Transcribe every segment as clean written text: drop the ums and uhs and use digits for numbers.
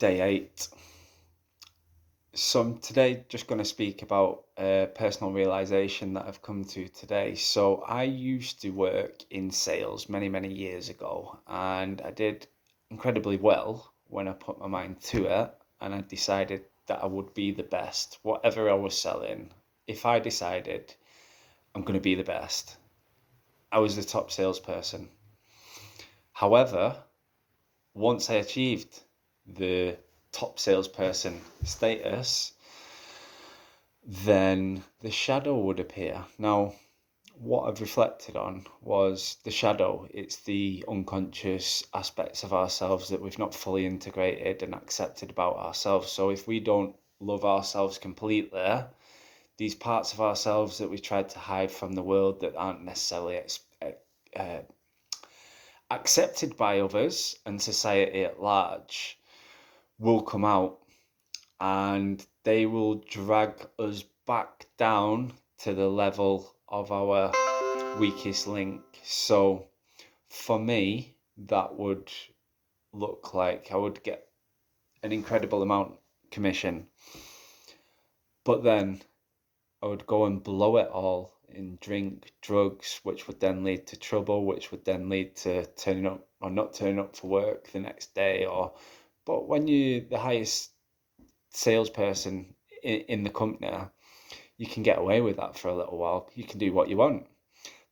Day 8. So I'm today just going to speak about a personal realization that I've come to today. So I used to work in sales many years ago, and I did incredibly well when I put my mind to it, and I decided that I would be the best. Whatever I was selling, if I decided I'm going to be the best, I was the top salesperson. However, once I achieved the top salesperson status, then the shadow would appear. Now, what I've reflected on was the shadow. It's the unconscious aspects of ourselves that we've not fully integrated and accepted about ourselves. So if we don't love ourselves completely, these parts of ourselves that we tried to hide from the world that aren't necessarily uh, accepted by others and society at large will come out, and they will drag us back down to the level of our weakest link. So for me, that would look like I would get an incredible amount commission, but then I would go and blow it all in drink, drugs, which would then lead to trouble, which would then lead to turning up or not turning up for work the next day. But when you're the highest salesperson in the company, you can get away with that for a little while. You can do what you want.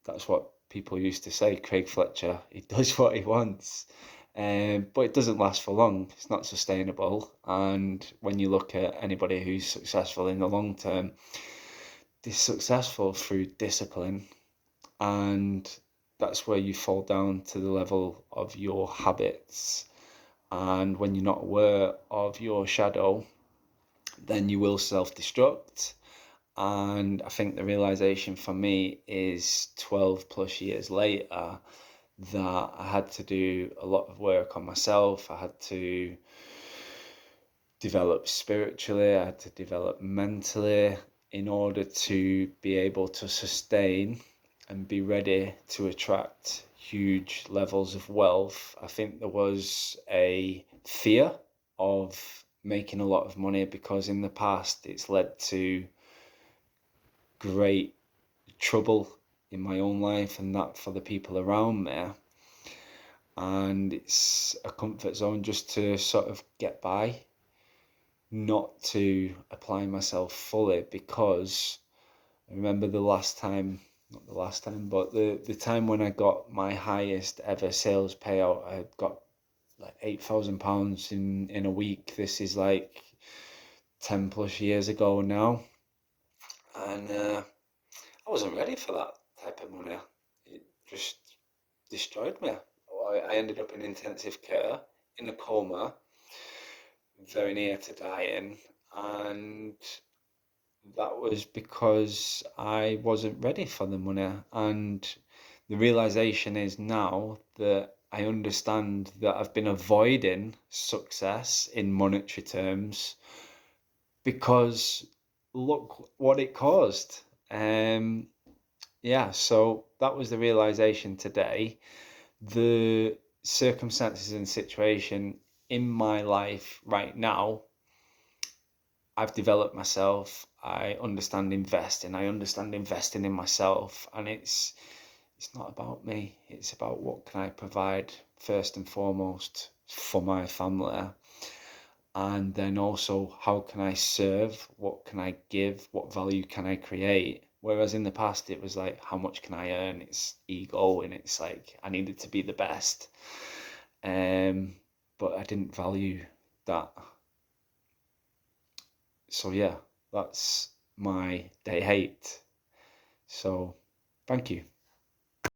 That's what people used to say. Craig Fletcher, he does what he wants. But it doesn't last for long. It's not sustainable. And when you look at anybody who's successful in the long term, they're successful through discipline. And that's where you fall down to the level of your habits. And when you're not aware of your shadow, then you will self-destruct. And I think the realization for me is 12 plus years later that I had to do a lot of work on myself. I had to develop spiritually, I had to develop mentally in order to be able to sustain and be ready to attract huge levels of wealth. I think there was a fear of making a lot of money because in the past it's led to great trouble in my own life and that for the people around me. And it's a comfort zone just to sort of get by, not to apply myself fully, because I remember the last time, not the last time, but the time when I got my highest ever sales payout, I got like £8,000 in a week. This is like 10 plus years ago now. And I wasn't ready for that type of money. It just destroyed me. I ended up in intensive care, in a coma, very near to dying, and that was because I wasn't ready for the money. And the realization is now that I understand that I've been avoiding success in monetary terms because look what it caused. Yeah, so that was the realization today. The circumstances and situation in my life right now, I've developed myself. I understand investing. I understand investing in myself, and it's not about me. It's about what can I provide first and foremost for my family, and then also how can I serve? What can I give? What value can I create? Whereas in the past it was like, how much can I earn? It's ego, and it's like I needed to be the best. Um, but I didn't value that. So yeah, that's my day 8. So thank you.